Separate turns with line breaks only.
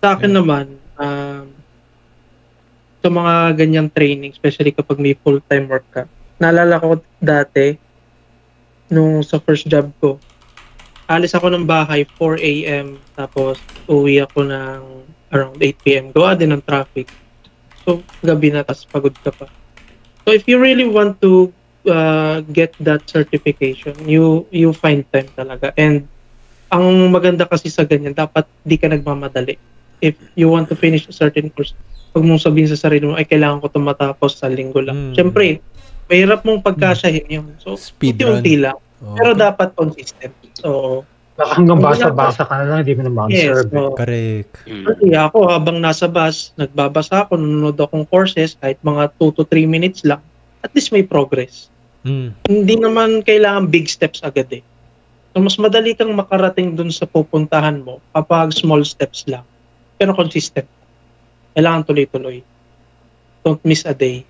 Sa akin
Yeah.
naman, sa mga ganyang training, especially kapag may full-time work ka, naalala ko dati, nung sa first job ko, alis ako ng bahay 4 a.m. tapos uwi ako ng around 8 p.m. Gawa din ng traffic. So, gabi na, tapos pagod ka pa. So, if you really want to get that certification, you find time talaga. And ang maganda kasi sa ganyan, dapat di ka nagmamadali. If you want to finish a certain course, huwag mong sabihin sa sarili mo, ay kailangan ko ito matapos sa linggo lang. Siyempre, mahirap mong pagkasyahin yun. So,
Speedrun.
unti-unti lang.
Oo.
Pero dapat consistent. So,
Baka hanggang
ang
basa-basa ka na lang, hindi mo na
yes.
ma-observe.
So,
Correct.
kasi ako, habang nasa bus, nagbabasa ako, nanonood akong courses, kahit mga 2 to 3 minutes lang, at least may progress. Hindi naman kailangan big steps agad eh. So, mas madali kang makarating dun sa pupuntahan mo kapag small steps lang. Pero consistent. Kailangan tuloy-tuloy. Don't miss a day.